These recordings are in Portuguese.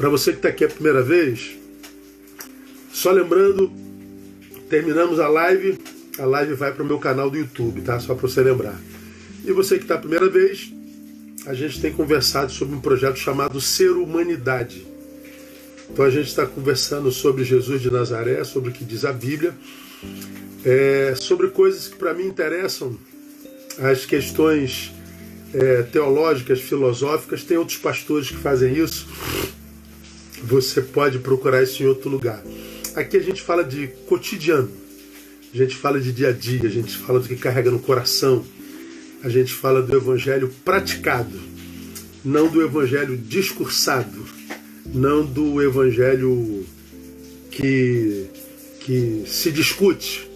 Para você que está aqui a primeira vez, só lembrando, terminamos a live vai para o meu canal do YouTube, tá? Só para você lembrar. E você que está a primeira vez, a gente tem conversado sobre um projeto chamado Ser Humanidade. Então a gente está conversando sobre Jesus de Nazaré, sobre o que diz a Bíblia, sobre coisas que para mim interessam, as questões teológicas, filosóficas. Tem outros pastores que fazem isso. Você pode procurar isso em outro lugar. Aqui a gente fala de cotidiano, a gente fala de dia a dia, a gente fala do que carrega no coração, a gente fala do evangelho praticado, não do evangelho discursado, não do evangelho que se discute,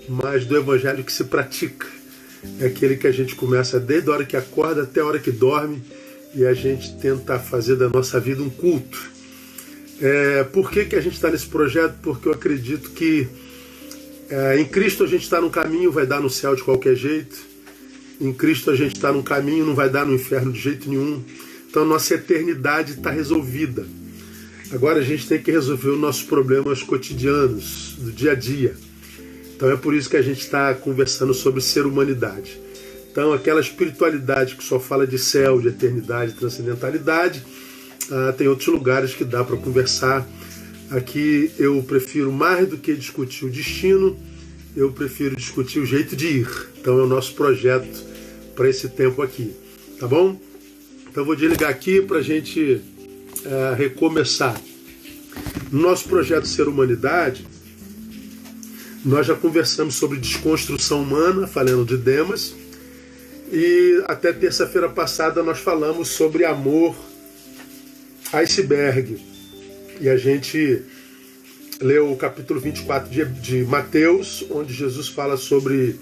mas do evangelho que se pratica. É aquele que a gente começa desde a hora que acorda até a hora que dorme e a gente tenta fazer da nossa vida um culto. Por que a gente está nesse projeto? Porque eu acredito que em Cristo a gente está no caminho, vai dar no céu de qualquer jeito. Em Cristo a gente está no caminho, não vai dar no inferno de jeito nenhum. Então a nossa eternidade está resolvida. Agora a gente tem que resolver os nossos problemas cotidianos, do dia a dia. Então é por isso que a gente está conversando sobre ser humanidade. Então aquela espiritualidade que só fala de céu, de eternidade, de transcendentalidade, tem outros lugares que dá para conversar. Aqui eu prefiro, mais do que discutir o destino, eu prefiro discutir o jeito de ir. Então é o nosso projeto para esse tempo aqui, tá bom? Então eu vou desligar aqui para a gente recomeçar. No nosso projeto Ser Humanidade, nós já conversamos sobre desconstrução humana, falando de Demas, e até terça-feira passada nós falamos sobre amor iceberg. E a gente leu o capítulo 24 de Mateus, onde Jesus fala sobre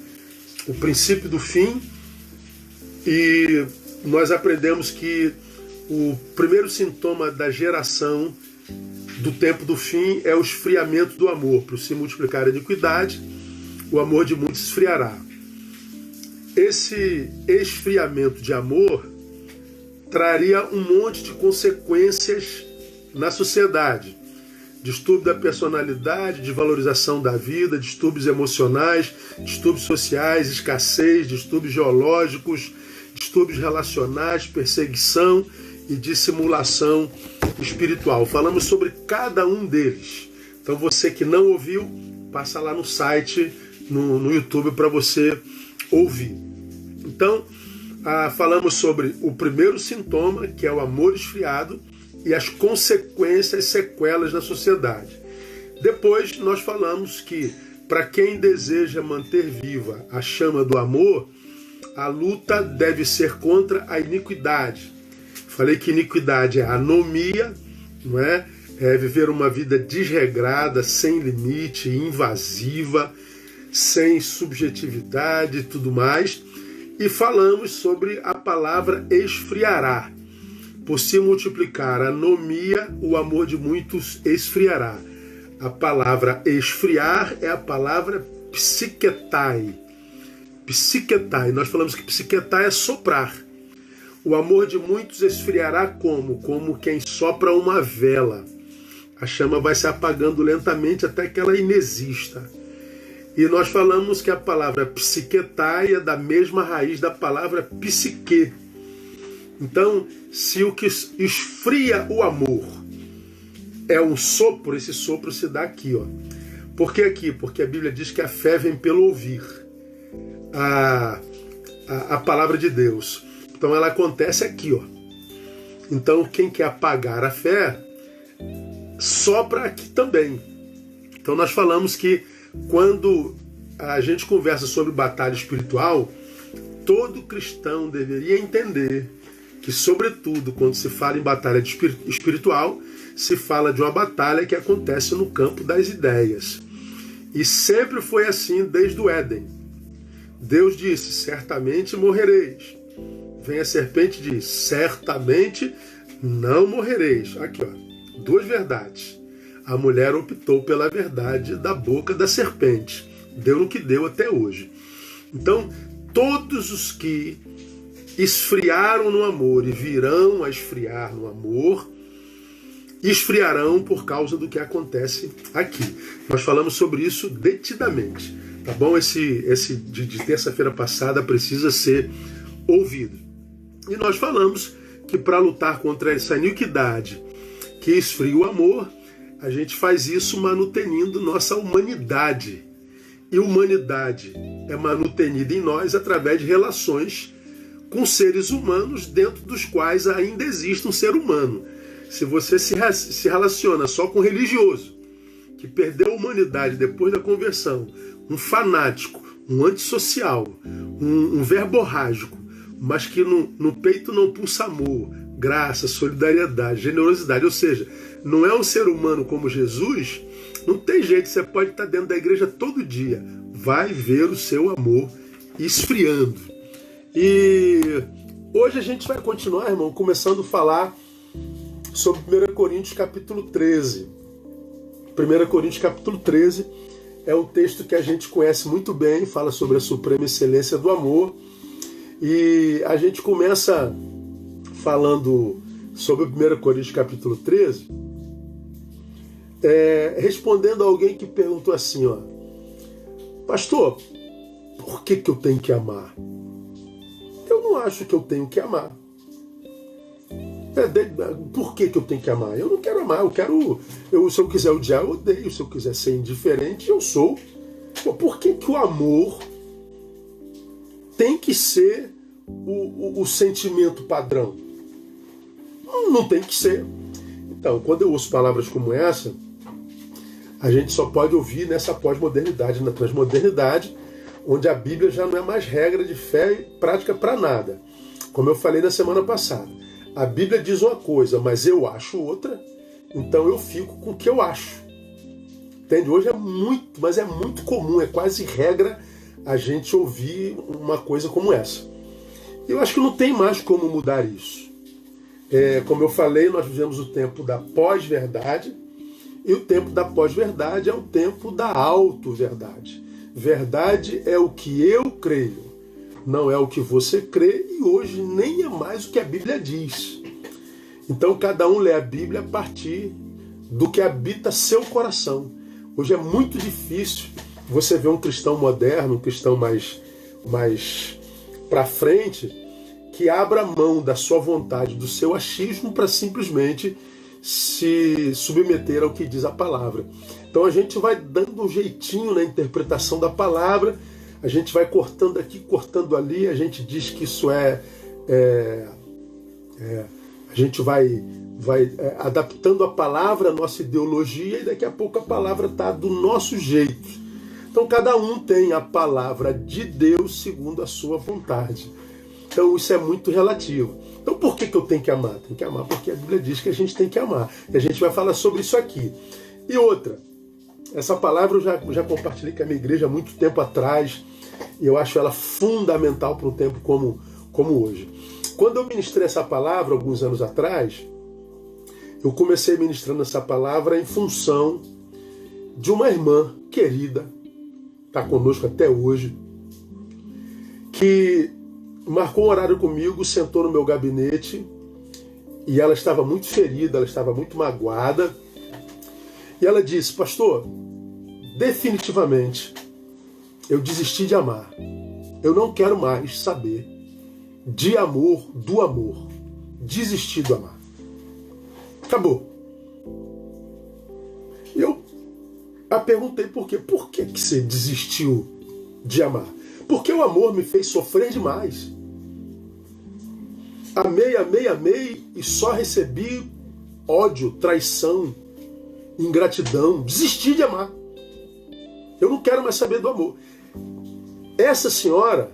o princípio do fim, e nós aprendemos que o primeiro sintoma da geração do tempo do fim é o esfriamento do amor. Por se multiplicar a iniquidade, o amor de muitos esfriará. Esse esfriamento de amor traria um monte de consequências na sociedade. Distúrbio da personalidade, desvalorização da vida, distúrbios emocionais, distúrbios sociais, escassez, distúrbios geológicos, distúrbios relacionais, perseguição e dissimulação espiritual. Falamos sobre cada um deles. Então você que não ouviu, passa lá no site, no YouTube, para você ouvir. Então, falamos sobre o primeiro sintoma, que é o amor esfriado, e as consequências, sequelas na sociedade. Depois nós falamos que, para quem deseja manter viva a chama do amor, a luta deve ser contra a iniquidade. Falei que iniquidade é anomia, não é? É viver uma vida desregrada, sem limite, invasiva, sem subjetividade e tudo mais. E falamos sobre a palavra esfriará. Por se multiplicar a anomia, o amor de muitos esfriará. A palavra esfriar é a palavra psiquetai. Psiquetai. Nós falamos que psiquetai é soprar. O amor de muitos esfriará como? Como quem sopra uma vela. A chama vai se apagando lentamente até que ela inexista. E nós falamos que a palavra psiquetai é da mesma raiz da palavra psique. Então, se o que esfria o amor é um sopro, esse sopro se dá aqui, ó. Por que aqui? Porque a Bíblia diz que a fé vem pelo ouvir a palavra de Deus. Então ela acontece aqui, ó. Então quem quer apagar a fé, sopra aqui também. Então nós falamos que quando a gente conversa sobre batalha espiritual, todo cristão deveria entender que, sobretudo, quando se fala em batalha espiritual, se fala de uma batalha que acontece no campo das ideias. E sempre foi assim desde o Éden. Deus disse, certamente morrereis. Vem a serpente e diz, certamente não morrereis. Aqui, ó, duas verdades. A mulher optou pela verdade da boca da serpente. Deu no que deu até hoje. Então, todos os que esfriaram no amor e virão a esfriar no amor, esfriarão por causa do que acontece aqui. Nós falamos sobre isso detidamente, tá bom? Esse de terça-feira passada precisa ser ouvido. E nós falamos que para lutar contra essa iniquidade que esfria o amor, a gente faz isso manutenindo nossa humanidade. E humanidade é manutenida em nós através de relações com seres humanos dentro dos quais ainda existe um ser humano. Se você se relaciona só com religioso, que perdeu a humanidade depois da conversão, um fanático, um antissocial, um verborrágico, mas que no peito não pulsa amor, graça, solidariedade, generosidade, ou seja, não é um ser humano como Jesus, não tem jeito, você pode estar dentro da igreja todo dia, vai ver o seu amor esfriando. E hoje a gente vai continuar, irmão, começando a falar sobre 1 Coríntios capítulo 13. 1 Coríntios capítulo 13 é um texto que a gente conhece muito bem, fala sobre a suprema excelência do amor, e a gente começa falando sobre 1 Coríntios capítulo 13, respondendo a alguém que perguntou assim, ó, pastor, por que eu tenho que amar? Eu não acho que eu tenho que amar. Por que eu tenho que amar? Eu não quero amar, se eu quiser odiar, eu odeio, se eu quiser ser indiferente, eu sou. Por que o amor tem que ser o sentimento padrão? Não tem que ser. Então, quando eu ouço palavras como essa, a gente só pode ouvir nessa pós-modernidade, na transmodernidade, onde a Bíblia já não é mais regra de fé e prática para nada. Como eu falei na semana passada, a Bíblia diz uma coisa, mas eu acho outra, então eu fico com o que eu acho. Entende? Hoje mas é muito comum, é quase regra a gente ouvir uma coisa como essa. Eu acho que não tem mais como mudar isso. Como eu falei, nós vivemos o tempo da pós-verdade, e o tempo da pós-verdade é o tempo da auto-verdade. Verdade é o que eu creio, não é o que você crê, e hoje nem é mais o que a Bíblia diz. Então cada um lê a Bíblia a partir do que habita seu coração. Hoje é muito difícil você ver um cristão moderno, um cristão mais para frente, que abra mão da sua vontade, do seu achismo, para simplesmente se submeter ao que diz a palavra. Então a gente vai dando um jeitinho na interpretação da palavra, a gente vai cortando aqui, cortando ali, a gente diz que isso a gente vai adaptando a palavra à nossa ideologia, e daqui a pouco a palavra está do nosso jeito. Então cada um tem a palavra de Deus segundo a sua vontade. Então isso é muito relativo. Então por que eu tenho que amar? Tem que amar porque a Bíblia diz que a gente tem que amar. E a gente vai falar sobre isso aqui. E outra, essa palavra eu já compartilhei com a minha igreja há muito tempo atrás, e eu acho ela fundamental para um tempo como hoje. Quando eu ministrei essa palavra, alguns anos atrás, eu comecei ministrando essa palavra em função de uma irmã querida, está conosco até hoje, que marcou um horário comigo, sentou no meu gabinete, e ela estava muito ferida, ela estava muito magoada, e ela disse, pastor, definitivamente eu desisti de amar. Eu não quero mais saber de amor, do amor. Desisti do amar. Acabou. E eu a perguntei por quê. Por que você desistiu de amar? Porque o amor me fez sofrer demais. Amei e só recebi ódio, traição, ingratidão. Desisti de amar. Eu não quero mais saber do amor. Essa senhora,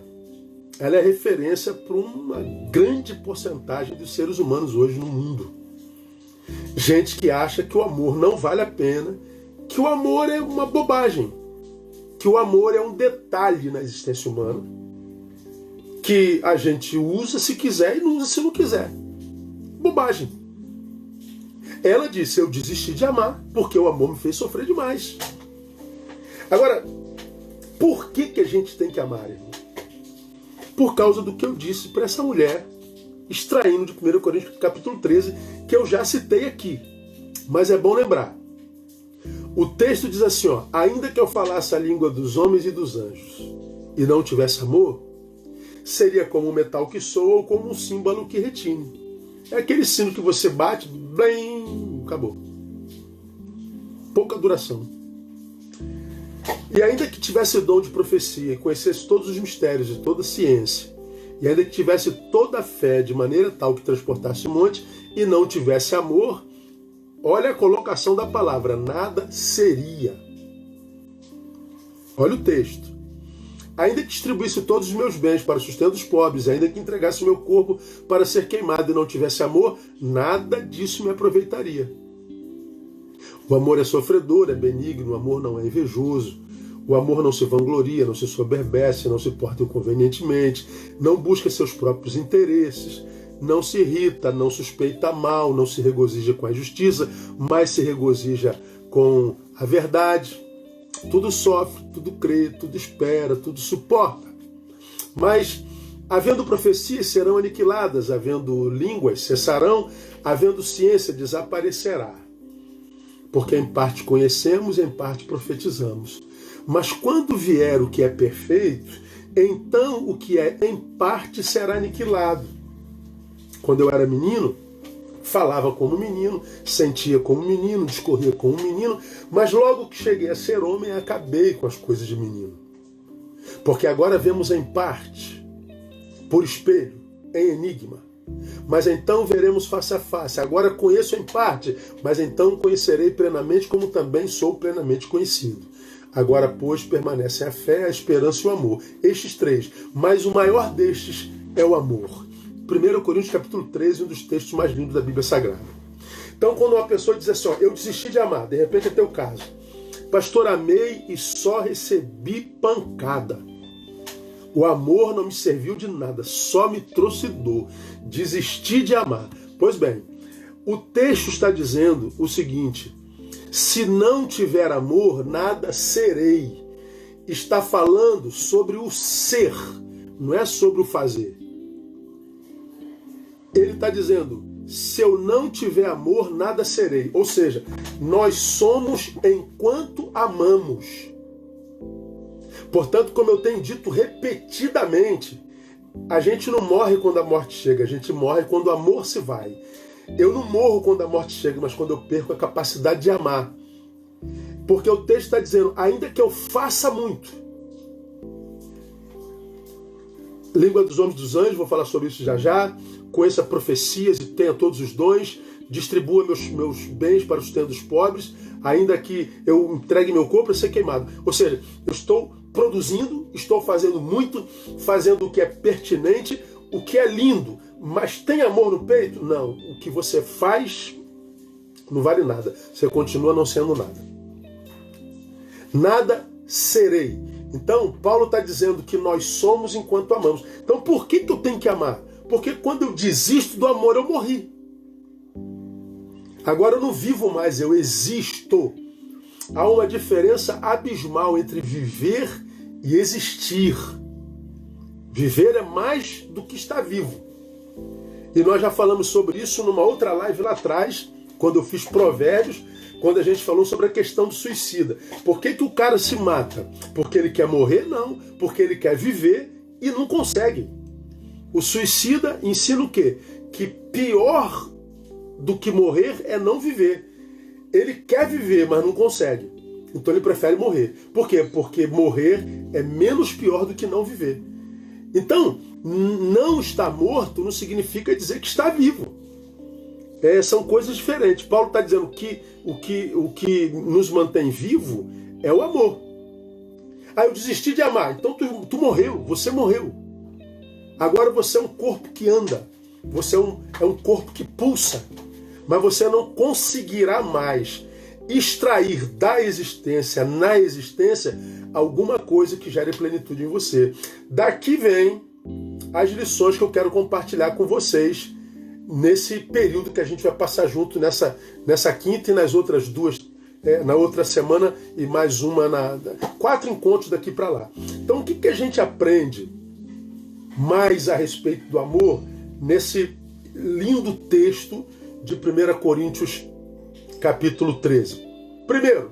ela é referência para uma grande porcentagem dos seres humanos hoje no mundo. Gente que acha que o amor não vale a pena, que o amor é uma bobagem, que o amor é um detalhe na existência humana, que a gente usa se quiser e não usa se não quiser. Bobagem. Ela disse, eu desisti de amar porque o amor me fez sofrer demais. Agora, por que a gente tem que amar, irmão? Por causa do que eu disse para essa mulher, extraindo de 1 Coríntios capítulo 13, que eu já citei aqui. Mas é bom lembrar. O texto diz assim, ó, ainda que eu falasse a língua dos homens e dos anjos e não tivesse amor, seria como um metal que soa ou como um símbolo que retine. É aquele sino que você bate, bem, acabou. Pouca duração. E ainda que tivesse dom de profecia e conhecesse todos os mistérios e toda a ciência, e ainda que tivesse toda a fé de maneira tal que transportasse monte e não tivesse amor, olha a colocação da palavra, nada seria. Olha o texto. Ainda que distribuísse todos os meus bens para o sustento dos pobres, ainda que entregasse o meu corpo para ser queimado e não tivesse amor, nada disso me aproveitaria. O amor é sofredor, é benigno, o amor não é invejoso, o amor não se vangloria, não se soberbece, não se porta inconvenientemente, não busca seus próprios interesses, não se irrita, não suspeita mal, não se regozija com a injustiça, mas se regozija com a verdade. Tudo sofre, tudo crê, tudo espera, tudo suporta. Mas, havendo profecias, serão aniquiladas, havendo línguas, cessarão, havendo ciência, desaparecerá. Porque em parte conhecemos, em parte profetizamos. Mas quando vier o que é perfeito, então o que é em parte será aniquilado. Quando eu era menino, falava como menino, sentia como menino, discorria como menino, mas logo que cheguei a ser homem, acabei com as coisas de menino. Porque agora vemos em parte, por espelho, em enigma. Mas então veremos face a face. Agora conheço em parte, mas então conhecerei plenamente, como também sou plenamente conhecido. Agora, pois, permanecem a fé, a esperança e o amor. Estes três, mas o maior destes é o amor. 1 Coríntios capítulo 13, um dos textos mais lindos da Bíblia Sagrada. Então, quando uma pessoa diz assim, ó, eu desisti de amar, de repente é teu caso. Pastor, amei e só recebi pancada. O amor não me serviu de nada, só me trouxe dor. Desisti de amar. Pois bem, o texto está dizendo o seguinte, se não tiver amor, nada serei. Está falando sobre o ser, não é sobre o fazer. Ele está dizendo, se eu não tiver amor, nada serei. Ou seja, nós somos enquanto amamos. Portanto, como eu tenho dito repetidamente, a gente não morre quando a morte chega, a gente morre quando o amor se vai. Eu não morro quando a morte chega, mas quando eu perco a capacidade de amar. Porque o texto está dizendo, ainda que eu faça muito. Língua dos homens e dos anjos, vou falar sobre isso já já. Conheça profecias e tenha todos os dons. Distribua meus bens para o sustento dos pobres, ainda que eu entregue meu corpo para ser queimado. Ou seja, eu estou produzindo, estou fazendo muito, fazendo o que é pertinente, o que é lindo, mas tem amor no peito? Não. O que você faz não vale nada. Você continua não sendo nada. Nada serei. Então, Paulo está dizendo que nós somos enquanto amamos. Então, por que eu tenho que amar? Porque quando eu desisto do amor, eu morri. Agora eu não vivo mais, eu existo. Há uma diferença abismal entre viver e existir. Viver é mais do que estar vivo. E nós já falamos sobre isso numa outra live lá atrás, quando eu fiz Provérbios, quando a gente falou sobre a questão do suicida. Por que o cara se mata? Porque ele quer morrer? Não. Porque ele quer viver e não consegue. O suicida ensina o quê? Que pior do que morrer é não viver. Ele quer viver, mas não consegue. Então ele prefere morrer. Por quê? Porque morrer é menos pior do que não viver. Então, não estar morto não significa dizer que está vivo. São coisas diferentes. Paulo está dizendo que o que nos mantém vivo é o amor. Eu desisti de amar. Então tu morreu, você morreu. Agora você é um corpo que anda. Você é um corpo que pulsa. Mas você não conseguirá mais extrair da existência, na existência, alguma coisa que gere plenitude em você. Daqui vem as lições que eu quero compartilhar com vocês nesse período que a gente vai passar junto nessa quinta e nas outras duas, na outra semana e mais uma, 4 encontros daqui para lá. Então o que a gente aprende mais a respeito do amor nesse lindo texto de 1 Coríntios capítulo 13. Primeiro,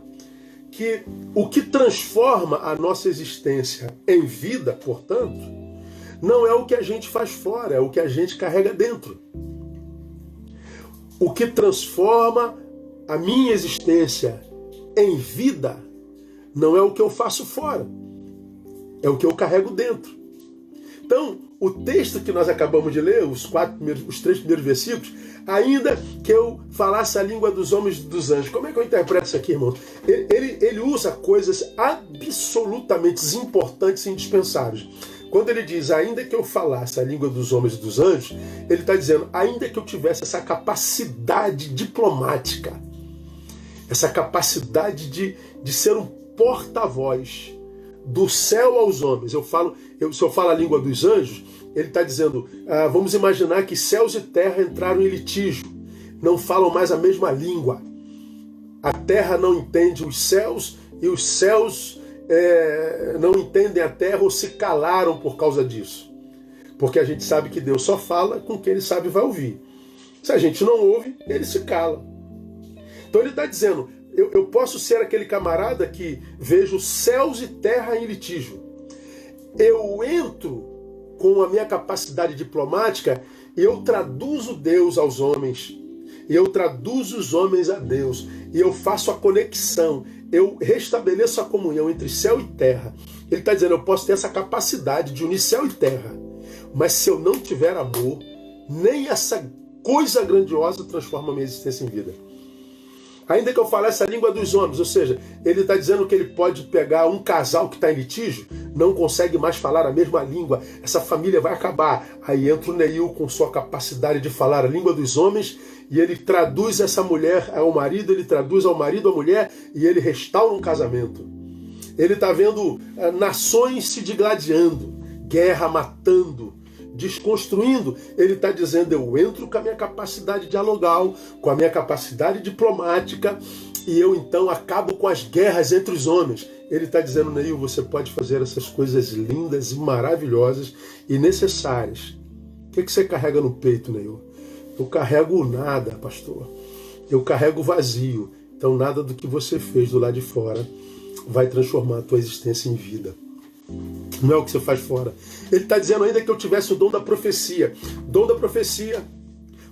que o que transforma a nossa existência em vida, portanto, não é o que a gente faz fora, é o que a gente carrega dentro. O que transforma a minha existência em vida não é o que eu faço fora, é o que eu carrego dentro. Então, o texto que nós acabamos de ler, os 3 primeiros versículos, ainda que eu falasse a língua dos homens e dos anjos. Como é que eu interpreto isso aqui, irmão? Ele usa coisas absolutamente importantes e indispensáveis. Quando ele diz, ainda que eu falasse a língua dos homens e dos anjos, ele está dizendo, ainda que eu tivesse essa capacidade diplomática, essa capacidade de ser um porta-voz do céu aos homens. Se eu falo a língua dos anjos, ele está dizendo, vamos imaginar que céus e terra entraram em litígio, não falam mais a mesma língua. A terra não entende os céus e os céus não entendem a terra ou se calaram por causa disso. Porque a gente sabe que Deus só fala com quem ele sabe e vai ouvir. Se a gente não ouve, ele se cala. Então ele está dizendo, eu posso ser aquele camarada que vejo céus e terra em litígio. Eu entro com a minha capacidade diplomática e eu traduzo Deus aos homens. E eu traduzo os homens a Deus. E eu faço a conexão. Eu restabeleço a comunhão entre céu e terra. Ele está dizendo, eu posso ter essa capacidade de unir céu e terra. Mas se eu não tiver amor, nem essa coisa grandiosa transforma a minha existência em vida. Ainda que eu falasse a língua dos homens, ou seja, ele está dizendo que ele pode pegar um casal que está em litígio, não consegue mais falar a mesma língua, essa família vai acabar. Aí entra o Neil com sua capacidade de falar a língua dos homens e ele traduz essa mulher ao marido, ele traduz ao marido a mulher e ele restaura um casamento. Ele está vendo nações se digladiando, guerra matando, desconstruindo. Ele está dizendo, eu entro com a minha capacidade dialogal, com a minha capacidade diplomática, e eu então acabo com as guerras entre os homens. Ele está dizendo, Neil, você pode fazer essas coisas lindas e maravilhosas e necessárias. O que você carrega no peito, Neil? Eu carrego nada, pastor. Eu carrego vazio. Então nada do que você fez do lado de fora vai transformar a tua existência em vida. Não é o que você faz fora. Ele está dizendo ainda que eu tivesse o dom da profecia. Dom da profecia,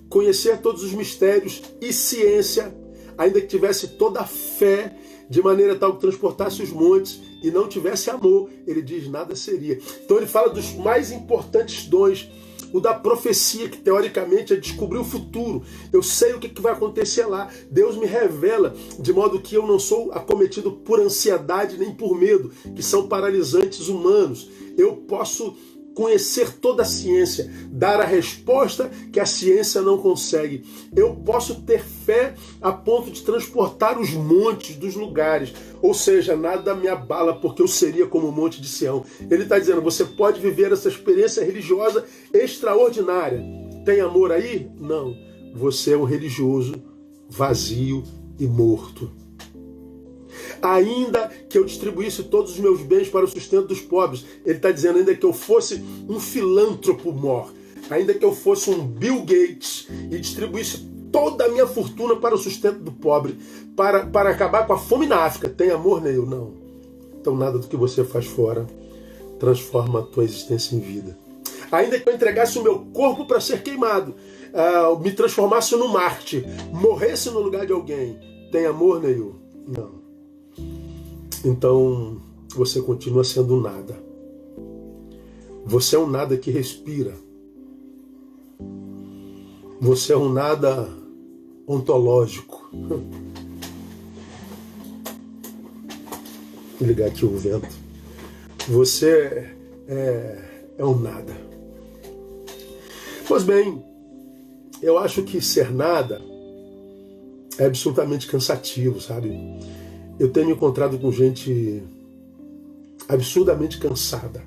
conhecer todos os mistérios e ciência, ainda que tivesse toda a fé, de maneira tal que transportasse os montes e não tivesse amor, ele diz, nada seria. Então ele fala dos mais importantes dons. O da profecia, que teoricamente é descobrir o futuro. Eu sei o que vai acontecer lá. Deus me revela, de modo que eu não sou acometido por ansiedade nem por medo, que são paralisantes humanos. Eu posso conhecer toda a ciência, dar a resposta que a ciência não consegue. Eu posso ter fé a ponto de transportar os montes dos lugares. Ou seja, nada me abala, porque eu seria como o monte de Sião. Ele está dizendo, você pode viver essa experiência religiosa extraordinária. Tem amor aí? Não. Você é um religioso vazio e morto. Ainda que eu distribuísse todos os meus bens para o sustento dos pobres. Ele está dizendo, ainda que eu fosse um filântropo mor, ainda que eu fosse um Bill Gates e distribuísse toda a minha fortuna para o sustento do pobre, para acabar com a fome na África. Tem amor, Neil? Não. Então nada do que você faz fora transforma a tua existência em vida. Ainda que eu entregasse o meu corpo para ser queimado, me transformasse num mártir, morresse no lugar de alguém. Tem amor, Neil? Não. Então, você continua sendo um nada. Você é um nada que respira. Você é um nada ontológico. Vou ligar aqui o vento. Você é um nada. Pois bem, eu acho que ser nada é absolutamente cansativo, sabe? Eu tenho me encontrado com gente absurdamente cansada.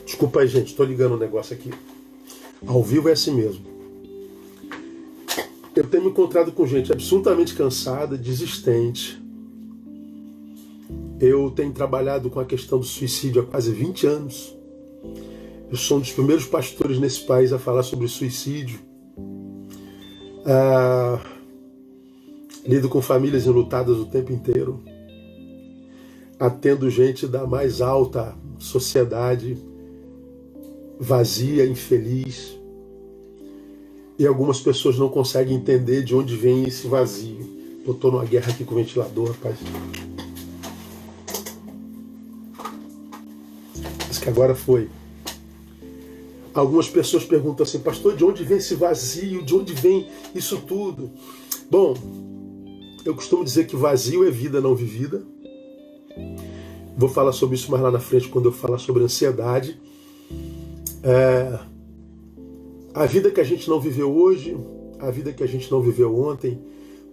Desculpa aí, gente, estou ligando um negócio aqui. Ao vivo é assim mesmo. Eu tenho me encontrado com gente absolutamente cansada, desistente. Eu tenho trabalhado com a questão do suicídio há quase 20 anos. Eu sou um dos primeiros pastores nesse país a falar sobre suicídio. Lido com famílias enlutadas o tempo inteiro. Atendo gente da mais alta sociedade, vazia, infeliz. E algumas pessoas não conseguem entender de onde vem esse vazio. Eu estou numa guerra aqui com o ventilador, rapaz. Isso que agora foi. Algumas pessoas perguntam assim, pastor, de onde vem esse vazio? De onde vem isso tudo? Bom, eu costumo dizer que vazio é vida não vivida. Vou falar sobre isso mais lá na frente, quando eu falar sobre ansiedade. A vida que a gente não viveu hoje, a vida que a gente não viveu ontem,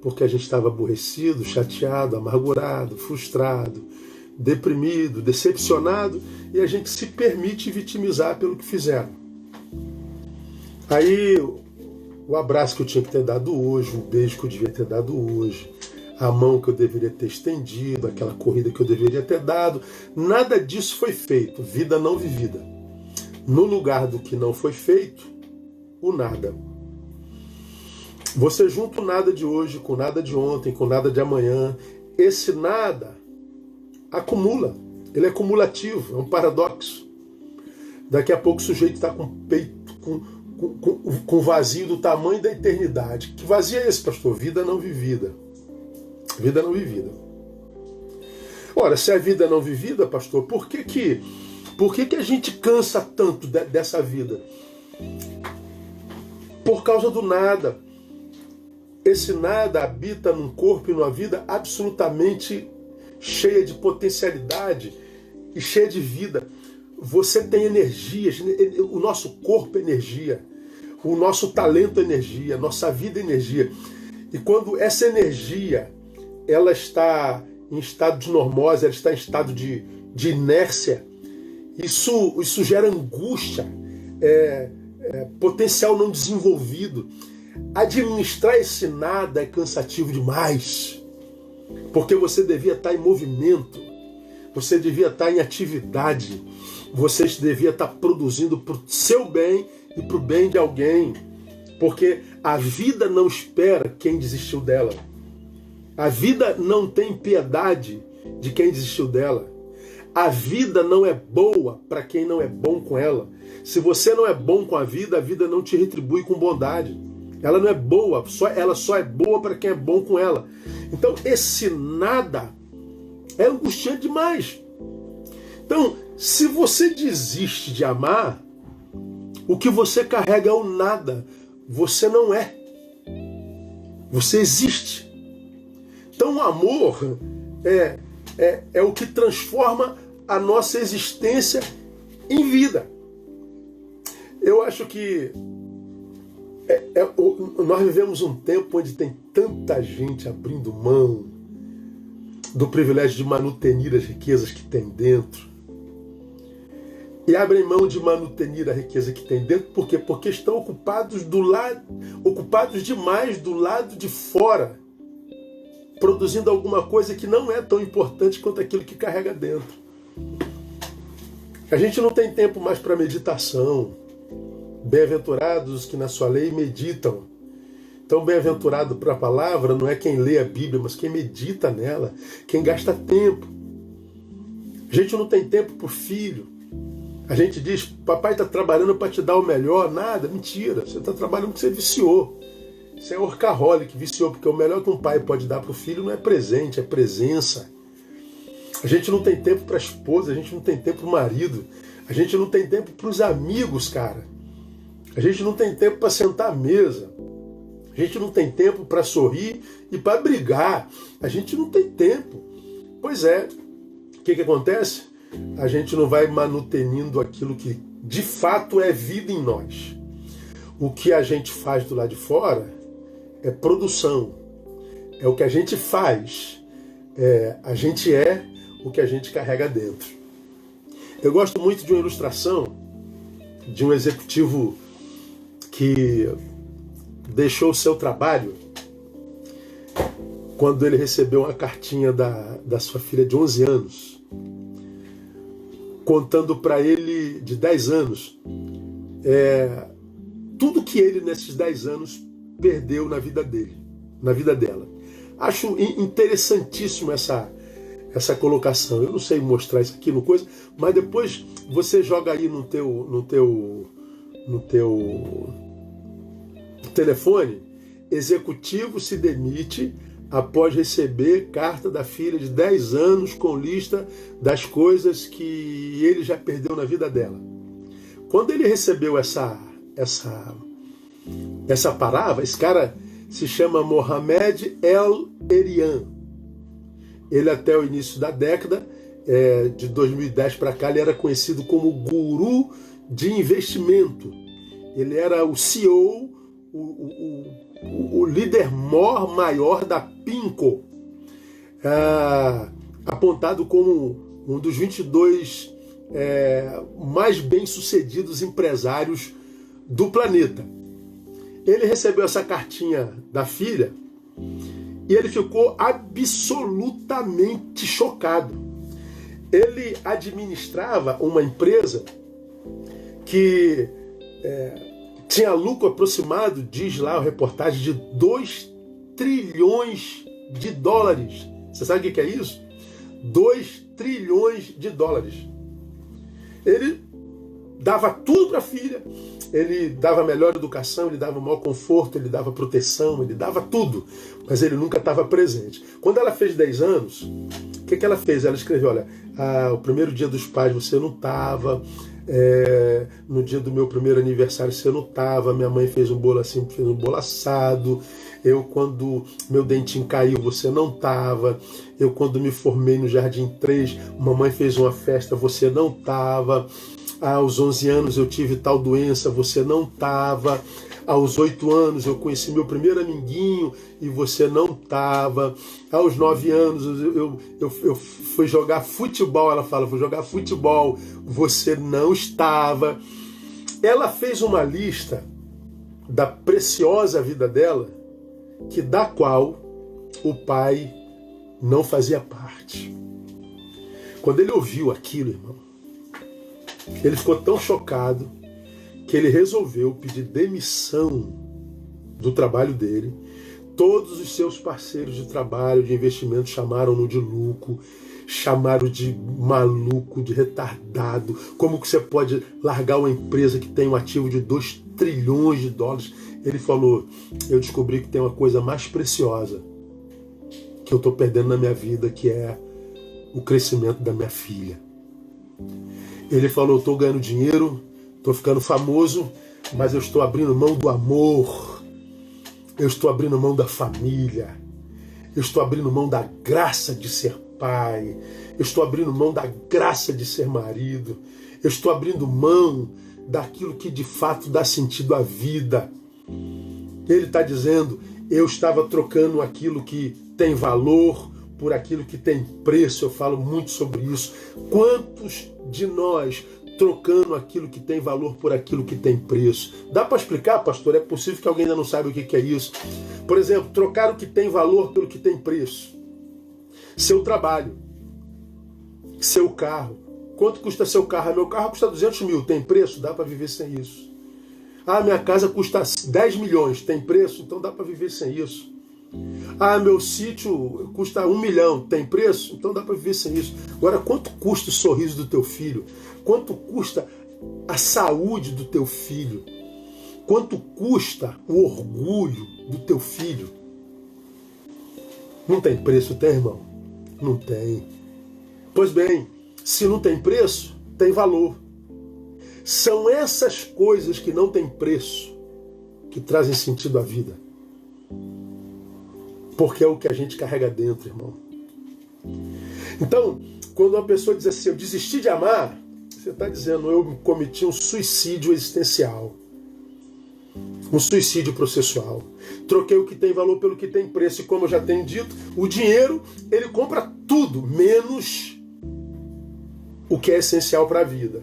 porque a gente estava aborrecido, chateado, amargurado, frustrado, deprimido, decepcionado, e a gente se permite vitimizar pelo que fizeram. Aí, o abraço que eu tinha que ter dado hoje, o beijo que eu devia ter dado hoje, a mão que eu deveria ter estendido, aquela corrida que eu deveria ter dado, nada disso foi feito, vida não vivida. No lugar do que não foi feito, o nada. Você junta o nada de hoje com o nada de ontem, com o nada de amanhã. Esse nada acumula. Ele é cumulativo, é um paradoxo. Daqui a pouco o sujeito está com o peito, com vazio do tamanho da eternidade. Que vazio é esse, pastor? Vida não vivida. Vida não vivida. Ora, se é vida não vivida, pastor, por que a gente cansa tanto dessa vida? Por causa do nada. Esse nada habita num corpo e numa vida absolutamente cheia de potencialidade e cheia de vida. Você tem energia, o nosso corpo é energia, o nosso talento é energia, nossa vida é energia. E quando essa energia ela está em estado de normose, ela está em estado de inércia, isso gera angústia, potencial não desenvolvido. Administrar esse nada é cansativo demais, porque você devia estar em movimento, você devia estar em atividade, você devia estar produzindo para o seu bem e para o bem de alguém, porque a vida não espera quem desistiu dela. A vida não tem piedade de quem desistiu dela. A vida não é boa para quem não é bom com ela. Se você não é bom com a vida não te retribui com bondade. Ela não é boa, ela só é boa para quem é bom com ela. Então esse nada é angustiante demais. Então, se você desiste de amar, o que você carrega é o nada. Você não é. Você existe. Então o amor é o que transforma a nossa existência em vida. Eu acho que nós vivemos um tempo onde tem tanta gente abrindo mão do privilégio de manutenir as riquezas que tem dentro. E abrem mão de manutenir a riqueza que tem dentro, por quê? Porque estão ocupados demais do lado de fora, produzindo alguma coisa que não é tão importante quanto aquilo que carrega dentro. A gente não tem tempo mais para meditação. Bem-aventurados os que na sua lei meditam. Então, bem-aventurado para a palavra não é quem lê a Bíblia, mas quem medita nela, quem gasta tempo. A gente não tem tempo para o filho. A gente diz, papai está trabalhando para te dar o melhor. Nada, mentira. Você está trabalhando porque você viciou. Você é workaholic, viciou, porque o melhor que um pai pode dar para o filho não é presente, é presença. A gente não tem tempo para a esposa, a gente não tem tempo para o marido, a gente não tem tempo para os amigos, cara. A gente não tem tempo para sentar à mesa. A gente não tem tempo para sorrir e para brigar. A gente não tem tempo. Pois é. O que acontece? A gente não vai manutenindo aquilo que de fato é vida em nós. O que a gente faz do lado de fora é produção. É o que a gente faz. A gente é o que a gente carrega dentro. Eu gosto muito de uma ilustração de um executivo que deixou o seu trabalho quando ele recebeu uma cartinha da sua filha de 11 anos, contando para ele de 10 anos tudo que ele nesses 10 anos perdeu na vida dele, na vida dela. Acho interessantíssimo essa colocação. Eu não sei mostrar isso aqui no coisa, mas depois você joga aí no teu telefone: executivo se demite após receber carta da filha de 10 anos com lista das coisas que ele já perdeu na vida dela. Quando ele recebeu essa palavra, esse cara se chama Mohamed El-Erian. Ele, até o início da década, de 2010 para cá, ele era conhecido como guru de investimento. Ele era o CEO, o líder maior da PIMCO, apontado como um dos 22 mais bem-sucedidos empresários do planeta. Ele recebeu essa cartinha da filha e ele ficou absolutamente chocado. Ele administrava uma empresa que tinha lucro aproximado, diz lá a reportagem, de 2 trilhões de dólares. Você sabe o que é isso? 2 trilhões de dólares. Ele dava tudo para a filha, ele dava a melhor educação, ele dava o maior conforto, ele dava proteção, ele dava tudo, mas ele nunca estava presente. Quando ela fez 10 anos, o que ela fez? Ela escreveu: olha, o primeiro dia dos pais você não estava, no dia do meu primeiro aniversário você não estava, minha mãe fez um bolo assim, fez um bolo assado, eu quando meu dentinho caiu você não estava, eu quando me formei no Jardim 3, mamãe fez uma festa, você não estava, aos 11 anos eu tive tal doença, você não estava, aos 8 anos eu conheci meu primeiro amiguinho e você não estava, aos 9 anos eu fui jogar futebol, ela fala, fui jogar futebol, você não estava. Ela fez uma lista da preciosa vida dela, da qual o pai não fazia parte. Quando ele ouviu aquilo, irmão, ele ficou tão chocado que ele resolveu pedir demissão do trabalho dele. Todos os seus parceiros de trabalho, de investimento, chamaram-no de louco, chamaram de maluco, de retardado. Como que você pode largar uma empresa que tem um ativo de 2 trilhões de dólares? Ele falou: eu descobri que tem uma coisa mais preciosa que eu estou perdendo na minha vida, que é o crescimento da minha filha. Ele falou: eu estou ganhando dinheiro, estou ficando famoso, mas eu estou abrindo mão do amor, eu estou abrindo mão da família, eu estou abrindo mão da graça de ser pai, eu estou abrindo mão da graça de ser marido, eu estou abrindo mão daquilo que de fato dá sentido à vida. Ele está dizendo: eu estava trocando aquilo que tem valor por aquilo que tem preço. Eu falo muito sobre isso. Quantos de nós trocando aquilo que tem valor por aquilo que tem preço? Dá para explicar, pastor? É possível que alguém ainda não saiba o que é isso. Por exemplo, trocar o que tem valor pelo que tem preço. Seu trabalho, seu carro. Quanto custa seu carro? Meu carro custa 200 mil. Tem preço? Dá para viver sem isso. Minha casa custa 10 milhões. Tem preço? Então dá para viver sem isso. Meu sítio custa 1 milhão. Tem preço? Então dá para viver sem isso. Agora, quanto custa o sorriso do teu filho? Quanto custa a saúde do teu filho? Quanto custa o orgulho do teu filho? Não tem preço, tem, irmão? Não tem. Pois bem, se não tem preço, tem valor. São essas coisas que não têm preço que trazem sentido à vida. Porque é o que a gente carrega dentro, irmão. Então, quando uma pessoa diz assim: eu desisti de amar, você está dizendo: eu cometi um suicídio existencial. Um suicídio processual. Troquei o que tem valor pelo que tem preço. E como eu já tenho dito, o dinheiro, ele compra tudo, menos o que é essencial para a vida.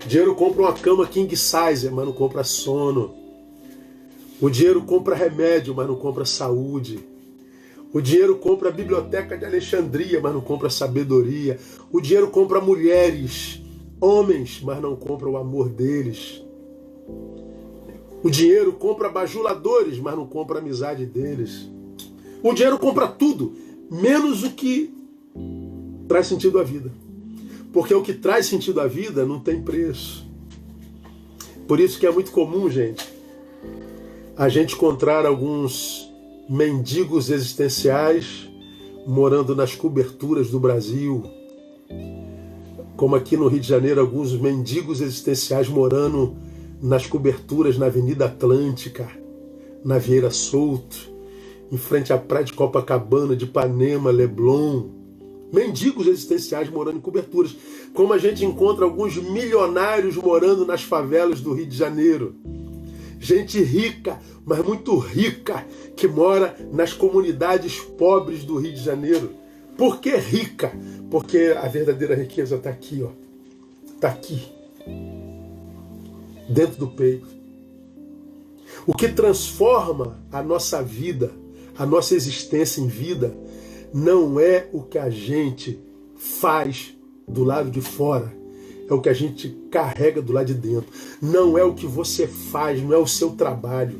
O dinheiro compra uma cama king size, mas não compra sono. O dinheiro compra remédio, mas não compra saúde. O dinheiro compra a biblioteca de Alexandria, mas não compra sabedoria. O dinheiro compra mulheres, homens, mas não compra o amor deles. O dinheiro compra bajuladores, mas não compra a amizade deles. O dinheiro compra tudo, menos o que traz sentido à vida. Porque o que traz sentido à vida não tem preço. Por isso que é muito comum, gente, a gente encontrar alguns mendigos existenciais morando nas coberturas do Brasil. Como aqui no Rio de Janeiro, alguns mendigos existenciais morando nas coberturas na Avenida Atlântica, na Vieira Solto, em frente à praia de Copacabana, de Ipanema, Leblon. Mendigos existenciais morando em coberturas. Como a gente encontra alguns milionários morando nas favelas do Rio de Janeiro. Gente rica, mas muito rica, que mora nas comunidades pobres do Rio de Janeiro. Por que rica? Porque a verdadeira riqueza está aqui, ó. Está aqui. Dentro do peito. O que transforma a nossa vida, a nossa existência em vida, não é o que a gente faz do lado de fora, é o que a gente carrega do lado de dentro. Não é o que você faz, não é o seu trabalho,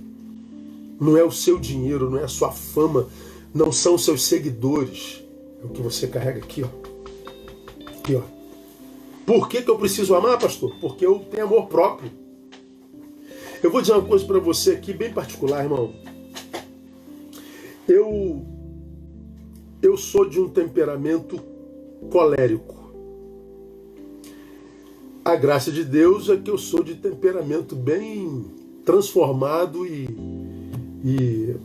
não é o seu dinheiro, não é a sua fama, não são os seus seguidores. É o que você carrega aqui, ó. Aqui, ó. Por que eu preciso amar, pastor? Porque eu tenho amor próprio. Eu vou dizer uma coisa para você aqui, bem particular, irmão. Eu sou de um temperamento colérico. A graça de Deus é que eu sou de temperamento bem transformado e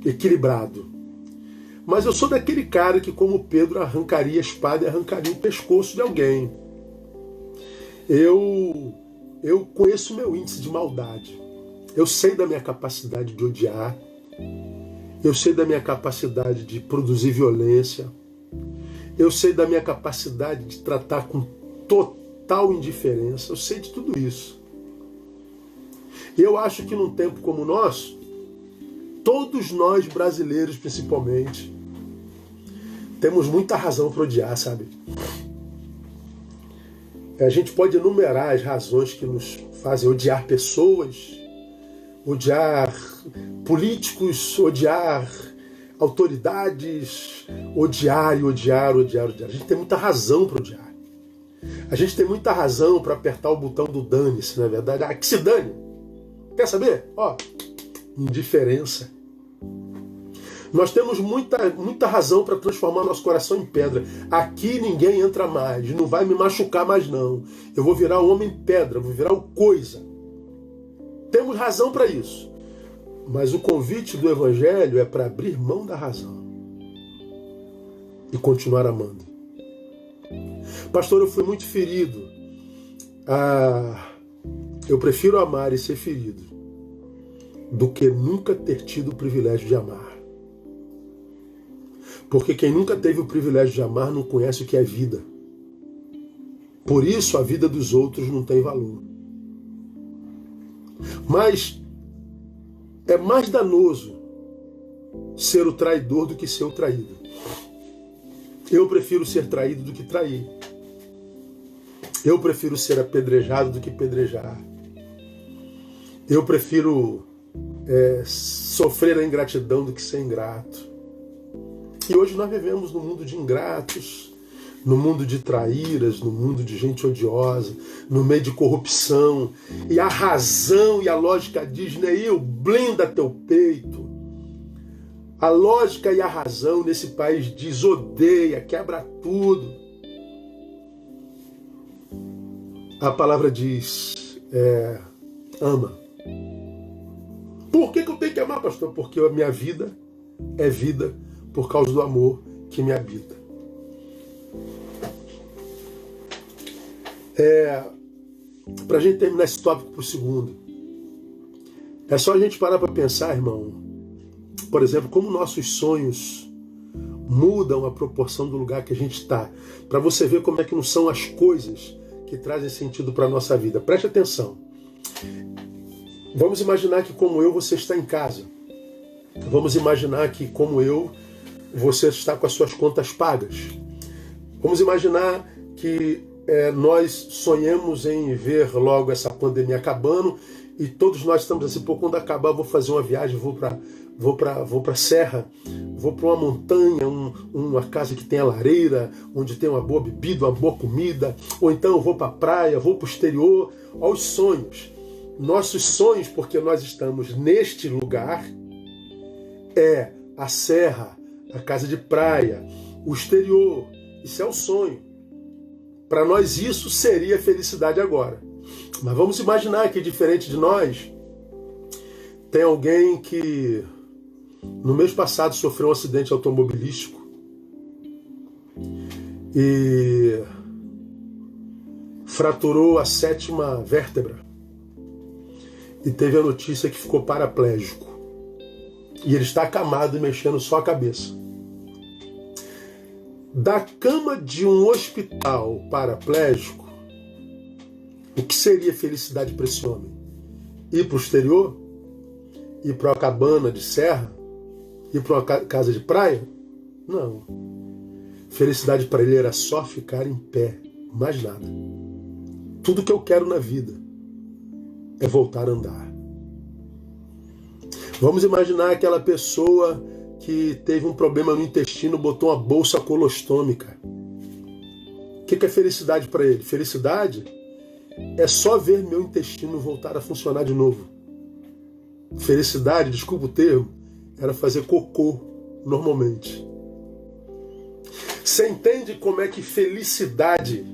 equilibrado. Mas eu sou daquele cara que, como Pedro, arrancaria a espada e arrancaria o pescoço de alguém. Eu conheço o meu índice de maldade. Eu sei da minha capacidade de odiar. Eu sei da minha capacidade de produzir violência. Eu sei da minha capacidade de tratar com total indiferença. Eu sei de tudo isso. E eu acho que num tempo como o nosso, todos nós brasileiros principalmente, temos muita razão para odiar, sabe? A gente pode enumerar as razões que nos fazem odiar pessoas, odiar políticos, odiar autoridades, odiar. A gente tem muita razão para odiar. A gente tem muita razão para apertar o botão do dane-se, na verdade. Ah, que se dane! Quer saber? Ó, indiferença. Nós temos muita razão para transformar nosso coração em pedra. Aqui ninguém entra mais, não vai me machucar mais não. Eu vou virar um homem pedra, vou virar o coisa. Temos razão para isso. Mas o convite do Evangelho é para abrir mão da razão e continuar amando. Pastor, eu fui muito ferido. Eu prefiro amar e ser ferido do que nunca ter tido o privilégio de amar. Porque quem nunca teve o privilégio de amar não conhece o que é vida. Por isso a vida dos outros não tem valor. Mas é mais danoso ser o traidor do que ser o traído. Eu prefiro ser traído do que trair. Eu prefiro ser apedrejado do que pedrejar. Eu prefiro sofrer a ingratidão do que ser ingrato. E hoje nós vivemos num mundo de ingratos, no mundo de traíras, no mundo de gente odiosa, no meio de corrupção. E a razão e a lógica diz, Neil, blinda teu peito. A lógica e a razão nesse país diz, odeia, quebra tudo. A palavra diz, ama. Por que eu tenho que amar, pastor? Porque a minha vida é vida por causa do amor que me habita. Para a gente terminar esse tópico por segundo, é só a gente parar para pensar, irmão, por exemplo, como nossos sonhos mudam a proporção do lugar que a gente está, para você ver como é que não são as coisas que trazem sentido para a nossa vida. Preste atenção. Vamos imaginar que, como eu, você está em casa. Vamos imaginar que, como eu, você está com as suas contas pagas. Vamos imaginar que nós sonhamos em ver logo essa pandemia acabando e todos nós estamos assim, pô, quando acabar eu vou fazer uma viagem, vou para serra, vou para uma montanha, uma casa que tenha lareira, onde tem uma boa bebida, uma boa comida, ou então eu vou para a praia, vou para o exterior. Olha os sonhos. Nossos sonhos, porque nós estamos neste lugar, é a serra, a casa de praia, o exterior. Isso é o sonho. Para nós isso seria felicidade agora. Mas vamos imaginar que, diferente de nós, tem alguém que no mês passado sofreu um acidente automobilístico e fraturou a 7ª vértebra e teve a notícia que ficou paraplégico. E ele está acamado e mexendo só a cabeça. Da cama de um hospital paraplégico, o que seria felicidade para esse homem? Ir para o exterior? Ir para uma cabana de serra? Ir para uma casa de praia? Não. Felicidade para ele era só ficar em pé, mais nada. Tudo que eu quero na vida é voltar a andar. Vamos imaginar aquela pessoa que teve um problema no intestino, botou uma bolsa colostômica. O que é felicidade para ele? Felicidade é só ver meu intestino voltar a funcionar de novo. Felicidade, desculpa o termo, era fazer cocô normalmente. Você entende como é que felicidade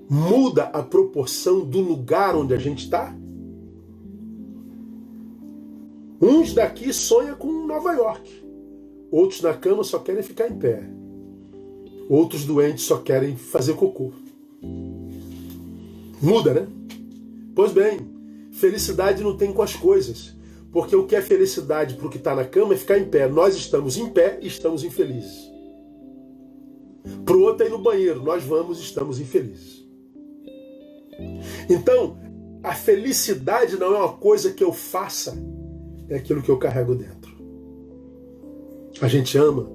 muda a proporção do lugar onde a gente está? Uns daqui sonham com Nova York. Outros na cama só querem ficar em pé. Outros doentes só querem fazer cocô. Muda, né? Pois bem, felicidade não tem com as coisas. Porque o que é felicidade para o que está na cama é ficar em pé. Nós estamos em pé e estamos infelizes. Para o outro é ir no banheiro. Nós vamos e estamos infelizes. Então, a felicidade não é uma coisa que eu faça. É aquilo que eu carrego dentro. A gente ama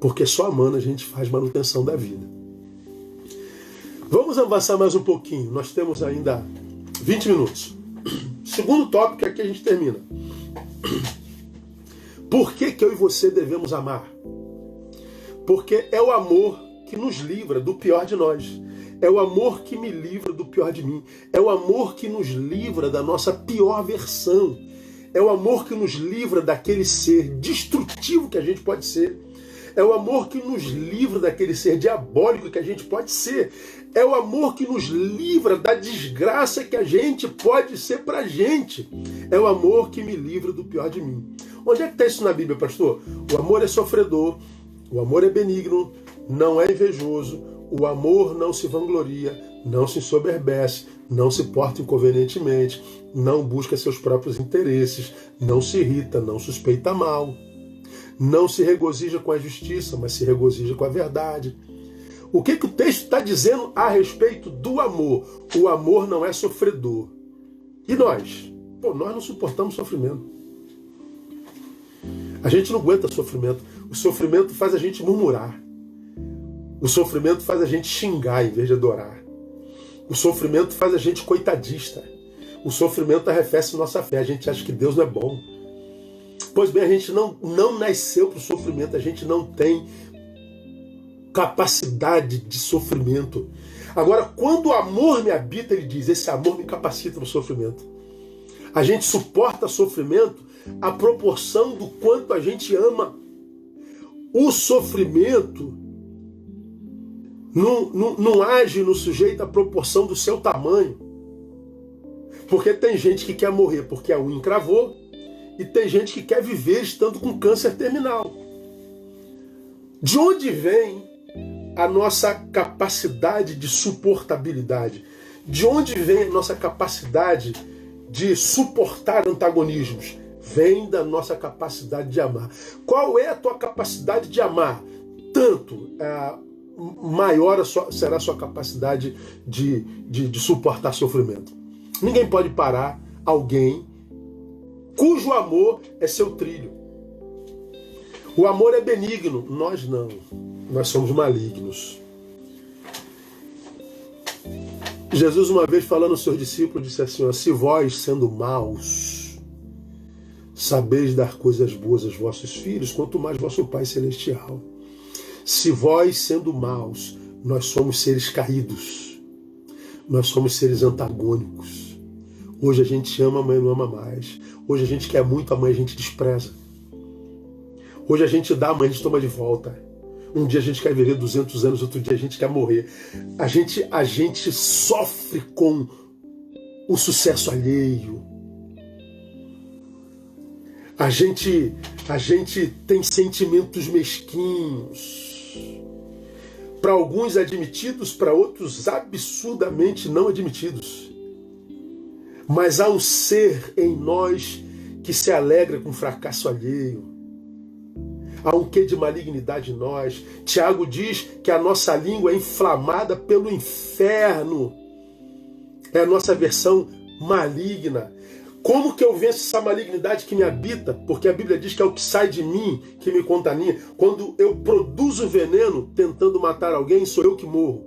porque só amando a gente faz manutenção da vida. Vamos avançar mais um pouquinho. Nós temos ainda 20 minutos. Segundo tópico, aqui a gente termina. Por que eu e você devemos amar? Porque é o amor que nos livra do pior de nós. É o amor que me livra do pior de mim. É o amor que nos livra da nossa pior versão. É o amor que nos livra daquele ser destrutivo que a gente pode ser. É o amor que nos livra daquele ser diabólico que a gente pode ser. É o amor que nos livra da desgraça que a gente pode ser pra gente. É o amor que me livra do pior de mim. Onde é que está isso na Bíblia, pastor? O amor é sofredor, o amor é benigno, não é invejoso, o amor não se vangloria, não se ensoberbece, não se porta inconvenientemente, não busca seus próprios interesses, não se irrita, não suspeita mal, não se regozija com a justiça, mas se regozija com a verdade. O que o texto está dizendo a respeito do amor? O amor não é sofredor. E nós? Nós não suportamos sofrimento. A gente não aguenta sofrimento. O sofrimento faz a gente murmurar. O sofrimento faz a gente xingar em vez de adorar. O sofrimento faz a gente coitadista. O sofrimento arrefece nossa fé. A gente acha que Deus não é bom. Pois bem, a gente não nasceu para o sofrimento. A gente não tem capacidade de sofrimento. Agora, quando o amor me habita, ele diz, esse amor me capacita no sofrimento. A gente suporta sofrimento à proporção do quanto a gente ama. O sofrimento não age no sujeito à proporção do seu tamanho. Porque tem gente que quer morrer porque a unha encravou e tem gente que quer viver estando com câncer terminal. De onde vem a nossa capacidade de suportabilidade? De onde vem a nossa capacidade de suportar antagonismos? Vem da nossa capacidade de amar. Qual é a tua capacidade de amar? Tanto maior será a sua capacidade de suportar sofrimento. Ninguém pode parar alguém cujo amor é seu trilho. O amor é benigno, nós não. Nós somos malignos. Jesus, uma vez falando aos seus discípulos, disse assim, ó, se vós, sendo maus, sabeis dar coisas boas aos vossos filhos, quanto mais vosso Pai Celestial. Se vós, sendo maus, nós somos seres caídos, nós somos seres antagônicos. Hoje a gente ama, amanhã não ama mais. Hoje a gente quer muito, amanhã a gente despreza. Hoje a gente dá, amanhã a gente toma de volta. Um dia a gente quer viver 200 anos, outro dia a gente quer morrer. A gente sofre com o sucesso alheio. A gente tem sentimentos mesquinhos. Para alguns admitidos, para outros absurdamente não admitidos. Mas há um ser em nós que se alegra com o fracasso alheio. Há um quê de malignidade em nós. Tiago diz que a nossa língua é inflamada pelo inferno. É a nossa versão maligna. Como que eu venço essa malignidade que me habita? Porque a Bíblia diz que é o que sai de mim que me contamina. Quando eu produzo veneno tentando matar alguém, sou eu que morro.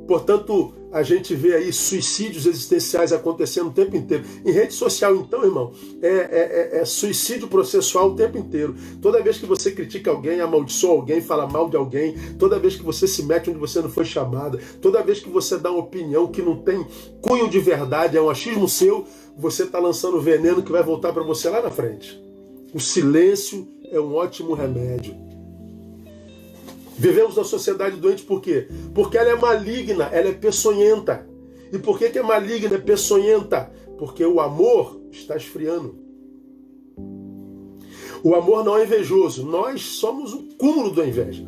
Portanto, a gente vê aí suicídios existenciais acontecendo o tempo inteiro. Em rede social, então, irmão, é suicídio processual o tempo inteiro. Toda vez que você critica alguém, amaldiçoa alguém, fala mal de alguém, toda vez que você se mete onde você não foi chamada, toda vez que você dá uma opinião que não tem cunho de verdade, é um achismo seu, você está lançando veneno que vai voltar para você lá na frente. O silêncio é um ótimo remédio. Vivemos na sociedade doente por quê? Porque ela é maligna, ela é peçonhenta. E por que é maligna, é peçonhenta? Porque o amor está esfriando. O amor não é invejoso. Nós somos o cúmulo da inveja.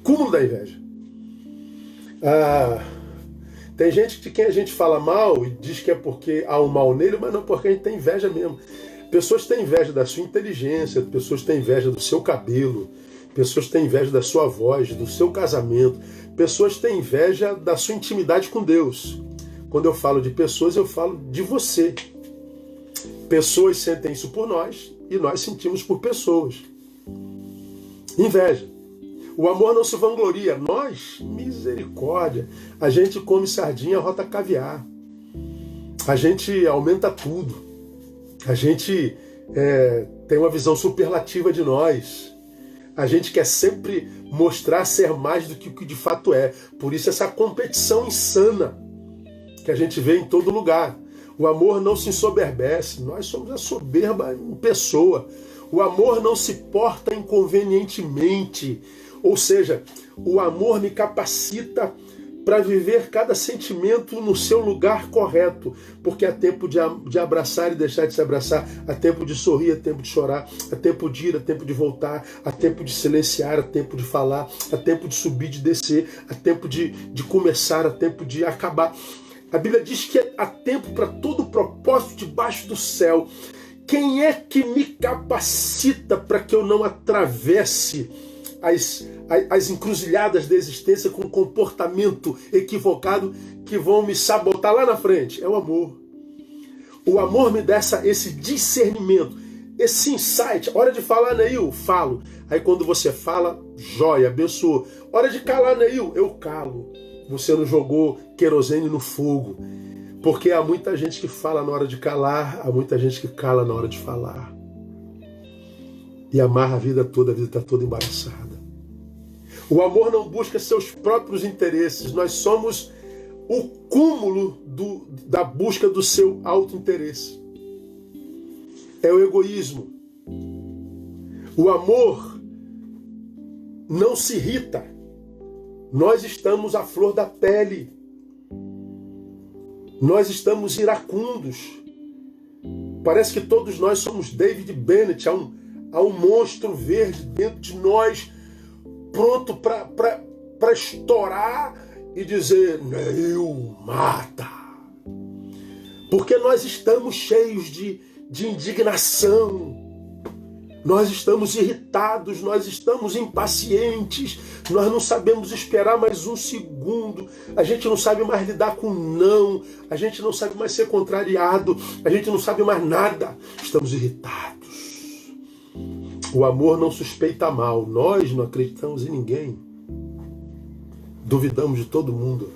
Cúmulo da inveja. Tem gente de quem a gente fala mal e diz que é porque há um mal nele, mas não porque a gente tem inveja mesmo. Pessoas têm inveja da sua inteligência, pessoas têm inveja do seu cabelo, pessoas têm inveja da sua voz, do seu casamento. Pessoas têm inveja da sua intimidade com Deus. Quando eu falo de pessoas, eu falo de você. Pessoas sentem isso por nós e nós sentimos por pessoas. Inveja. O amor não se vangloria. Nós, misericórdia. A gente come sardinha, rota caviar. A gente aumenta tudo. A gente tem uma visão superlativa de nós. A gente quer sempre mostrar ser mais do que o que de fato é. Por isso essa competição insana que a gente vê em todo lugar. O amor não se ensoberbece. Nós somos a soberba em pessoa. O amor não se porta inconvenientemente. Ou seja, o amor me capacita para viver cada sentimento no seu lugar correto, porque há tempo de abraçar e deixar de se abraçar, há tempo de sorrir, há tempo de chorar, há tempo de ir, há tempo de voltar, há tempo de silenciar, há tempo de falar, há tempo de subir, de descer, há tempo de começar, há tempo de acabar. A Bíblia diz que há tempo para todo propósito debaixo do céu. Quem é que me capacita para que eu não atravesse as encruzilhadas da existência com um comportamento equivocado que vão me sabotar lá na frente? É o amor. O amor me dá esse discernimento, esse insight. Hora de falar, Neil? Falo. Aí quando você fala, joia, abençoou. Hora de calar, Neil? Eu calo. Você não jogou querosene no fogo. Porque há muita gente que fala na hora de calar, há muita gente que cala na hora de falar. E amarra a vida está toda embaraçada. O amor não busca seus próprios interesses. Nós somos o cúmulo da busca do seu autointeresse. É o egoísmo. O amor não se irrita. Nós estamos à flor da pele. Nós estamos iracundos. Parece que todos nós somos David Bennett. Há um monstro verde dentro de nós, pronto para estourar e dizer, Neil, mata. Porque nós estamos cheios de indignação. Nós estamos irritados, nós estamos impacientes, nós não sabemos esperar mais um segundo, a gente não sabe mais lidar com não, a gente não sabe mais ser contrariado, a gente não sabe mais nada, estamos irritados. O amor não suspeita mal, nós não acreditamos em ninguém, duvidamos de todo mundo.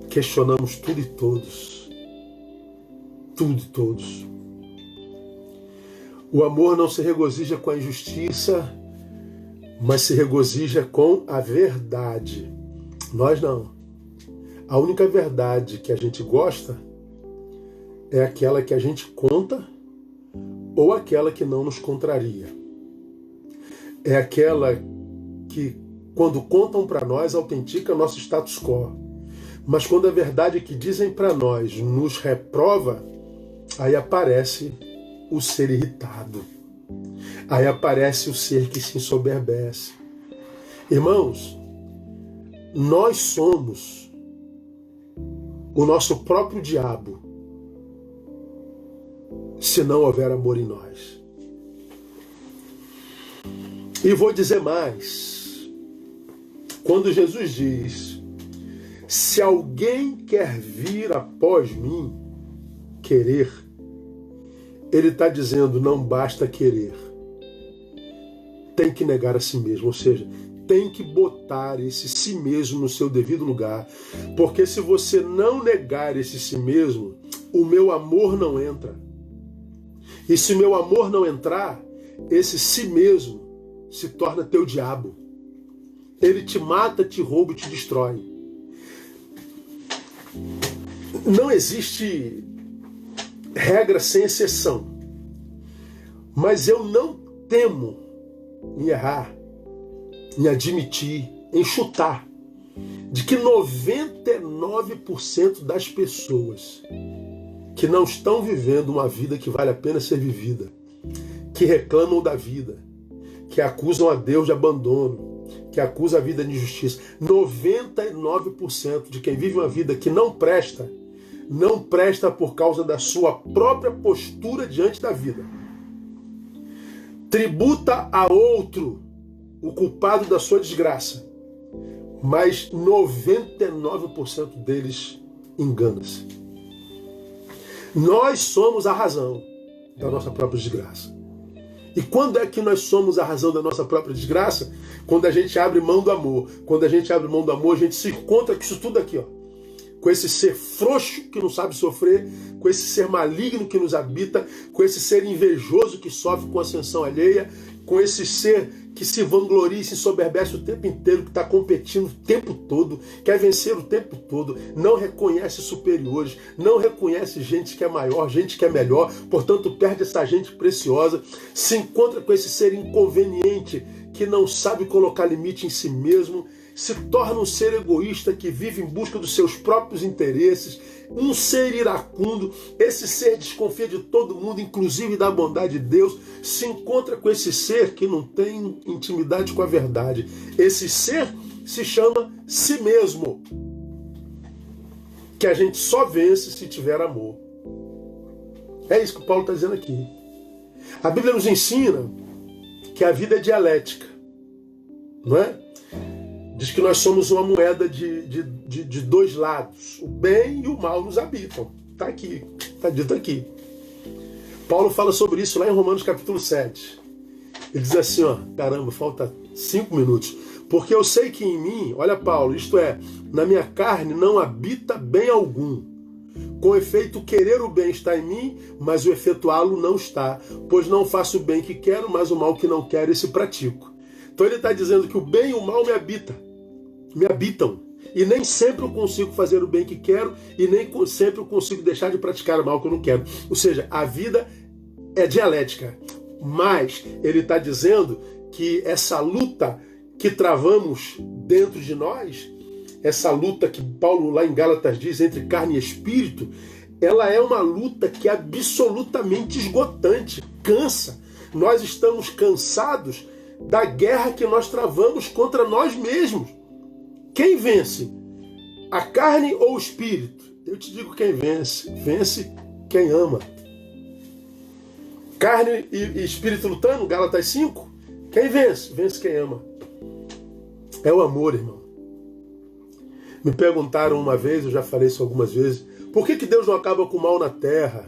questionamos tudo e todos. Tudo e todos. O amor não se regozija com a injustiça, mas se regozija com a verdade. Nós não. A única verdade que a gente gosta é aquela que a gente conta ou aquela que não nos contraria. É aquela que, quando contam para nós, autentica nosso status quo. Mas quando a verdade que dizem para nós nos reprova, aí aparece o ser irritado. Aí aparece o ser que se ensoberbece. Irmãos, nós somos o nosso próprio diabo, se não houver amor em nós. E vou dizer mais. Quando Jesus diz, se alguém quer vir após mim, querer, ele está dizendo, não basta querer. Tem que negar a si mesmo, ou seja, tem que botar esse si mesmo no seu devido lugar. Porque se você não negar esse si mesmo, o meu amor não entra. E se meu amor não entrar, esse si mesmo se torna teu diabo. Ele te mata, te rouba e te destrói. Não existe regra sem exceção. Mas eu não temo em errar, em admitir, em chutar, de que 99% das pessoas que não estão vivendo uma vida que vale a pena ser vivida, que reclamam da vida, que acusam a Deus de abandono, que acusam a vida de injustiça, 99% de quem vive uma vida que não presta por causa da sua própria postura diante da vida. Tributa a outro o culpado da sua desgraça, mas 99% deles engana-se. Nós somos a razão da nossa própria desgraça. E quando é que nós somos a razão da nossa própria desgraça? Quando a gente abre mão do amor. Quando a gente abre mão do amor, a gente se encontra com isso tudo aqui, ó. Com esse ser frouxo que não sabe sofrer, com esse ser maligno que nos habita, com esse ser invejoso que sofre com a ascensão alheia, com esse ser que se vangloria e se ensoberbece o tempo inteiro, que está competindo o tempo todo, quer vencer o tempo todo, não reconhece superiores, não reconhece gente que é maior, gente que é melhor, portanto perde essa gente preciosa, se encontra com esse ser inconveniente que não sabe colocar limite em si mesmo, se torna um ser egoísta que vive em busca dos seus próprios interesses, um ser iracundo, esse ser desconfia de todo mundo, inclusive da bondade de Deus, se encontra com esse ser que não tem intimidade com a verdade. Esse ser se chama si mesmo, que a gente só vence se tiver amor. É isso que o Paulo está dizendo aqui. A Bíblia nos ensina que a vida é dialética, não é? Diz que nós somos uma moeda de dois lados. O bem e o mal nos habitam. Está aqui, está dito aqui. Paulo fala sobre isso lá em Romanos capítulo 7. Ele diz assim, ó, caramba, falta 5 minutos. Porque eu sei que em mim, olha Paulo, isto é, na minha carne não habita bem algum. Com efeito, querer o bem está em mim, mas o efetuá-lo não está. Pois não faço o bem que quero, mas o mal que não quero, esse pratico. Então ele está dizendo que o bem e o mal me habitam. E nem sempre eu consigo fazer o bem que quero e nem sempre eu consigo deixar de praticar o mal que eu não quero. Ou seja, a vida é dialética. Mas ele está dizendo que essa luta que travamos dentro de nós, essa luta que Paulo lá em Gálatas diz entre carne e espírito, ela é uma luta que é absolutamente esgotante, cansa. Nós estamos cansados da guerra que nós travamos contra nós mesmos. Quem vence? A carne ou o espírito? Eu te digo quem vence. Vence quem ama. Carne e espírito lutando, Gálatas 5. Quem vence? Vence quem ama. É o amor, irmão. Me perguntaram uma vez, eu já falei isso algumas vezes, por que Deus não acaba com o mal na terra?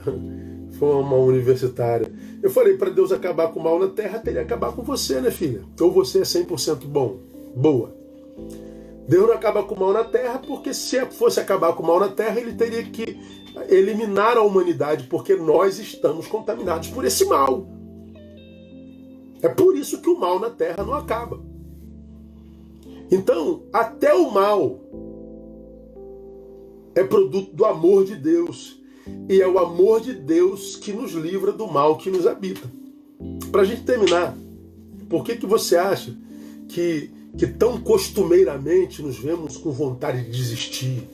Foi uma universitária. Eu falei, para Deus acabar com o mal na terra, teria que acabar com você, né, filha? Ou você é 100% bom, boa. Deus não acaba com o mal na terra, porque se fosse acabar com o mal na terra, ele teria que eliminar a humanidade, porque nós estamos contaminados por esse mal. É por isso que o mal na terra não acaba. Então, até o mal é produto do amor de Deus. E é o amor de Deus que nos livra do mal que nos habita. Para a gente terminar, por que você acha que tão costumeiramente nos vemos com vontade de desistir?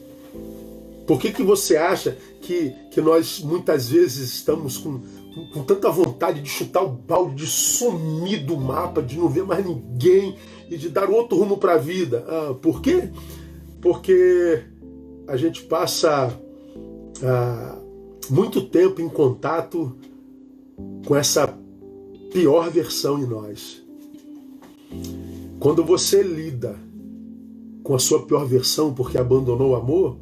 Por que você acha que nós muitas vezes estamos com tanta vontade de chutar o balde, de sumir do mapa, de não ver mais ninguém e de dar outro rumo para a vida? Por quê? Porque a gente passa muito tempo em contato com essa pior versão em nós. Quando você lida com a sua pior versão porque abandonou o amor,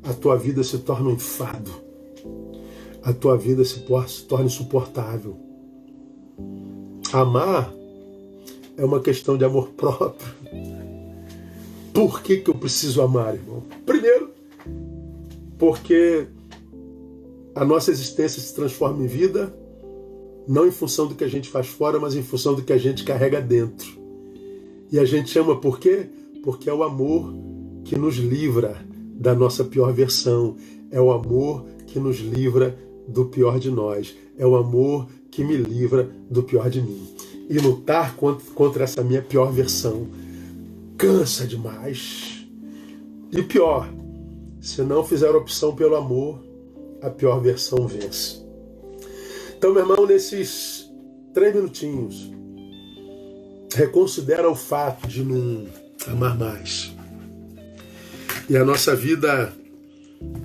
a tua vida se torna um enfado. A tua vida se torna insuportável. Amar é uma questão de amor próprio. Por que eu preciso amar, irmão? Primeiro, porque a nossa existência se transforma em vida, não em função do que a gente faz fora, mas em função do que a gente carrega dentro. E a gente ama por quê? Porque é o amor que nos livra da nossa pior versão. É o amor que nos livra do pior de nós. É o amor que me livra do pior de mim. E lutar contra essa minha pior versão cansa demais. E pior, se não fizer opção pelo amor, a pior versão vence. Então, meu irmão, nesses 3 minutinhos, reconsidera o fato de não amar mais. E a nossa vida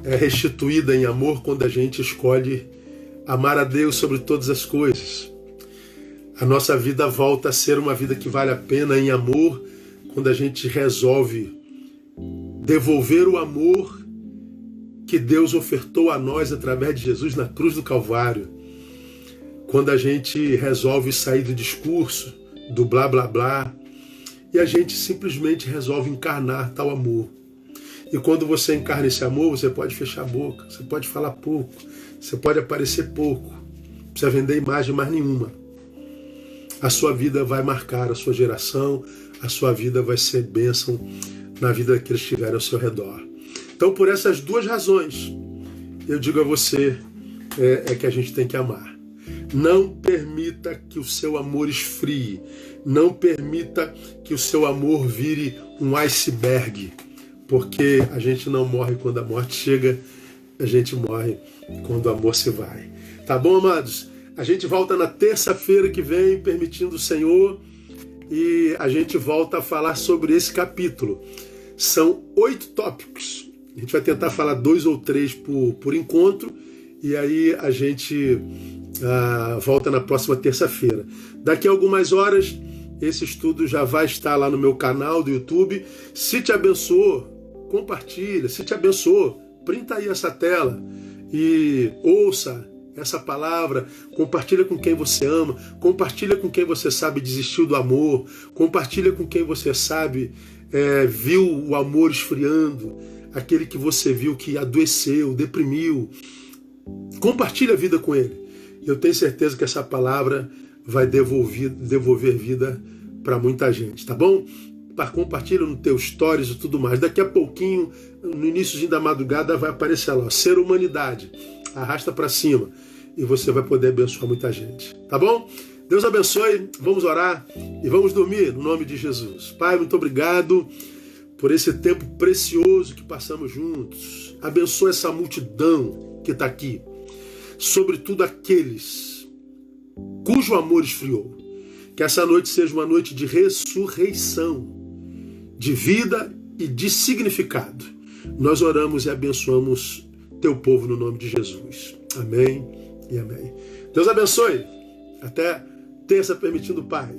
é restituída em amor quando a gente escolhe amar a Deus sobre todas as coisas. A nossa vida volta a ser uma vida que vale a pena em amor quando a gente resolve devolver o amor que Deus ofertou a nós através de Jesus na cruz do Calvário. Quando a gente resolve sair do discurso, do blá blá blá, e a gente simplesmente resolve encarnar tal amor. E quando você encarna esse amor, você pode fechar a boca, você pode falar pouco, você pode aparecer pouco, não precisa vender imagem mais nenhuma. A sua vida vai marcar a sua geração, a sua vida vai ser bênção na vida daqueles que estiverem ao seu redor. Então, por essas 2 razões, eu digo a você que a gente tem que amar. Não permita que o seu amor esfrie. Não permita que o seu amor vire um iceberg. Porque a gente não morre quando a morte chega, a gente morre quando o amor se vai. Tá bom, amados? A gente volta na terça-feira que vem, permitindo o Senhor, e a gente volta a falar sobre esse capítulo. São 8 tópicos. A gente vai tentar falar 2 ou 3 por encontro, e aí a gente volta na próxima terça-feira. Daqui a algumas horas, esse estudo já vai estar lá no meu canal do YouTube. Se te abençoou, compartilha. Se te abençoou, printa aí essa tela e ouça essa palavra. Compartilha com quem você ama, compartilha com quem você sabe desistiu do amor, compartilha com quem você sabe viu o amor esfriando, aquele que você viu que adoeceu, deprimiu. Compartilha a vida com ele. Eu tenho certeza que essa palavra vai devolver vida para muita gente, tá bom? Compartilha no teu stories e tudo mais. Daqui a pouquinho, no início da madrugada, vai aparecer lá, Ser Humanidade. Arrasta para cima e você vai poder abençoar muita gente, tá bom? Deus abençoe, vamos orar e vamos dormir no nome de Jesus. Pai, muito obrigado por esse tempo precioso que passamos juntos. Abençoa essa multidão que está aqui, sobretudo aqueles cujo amor esfriou. Que essa noite seja uma noite de ressurreição, de vida e de significado. Nós oramos e abençoamos teu povo no nome de Jesus. Amém e amém. Deus abençoe. Até terça, permitindo o Pai.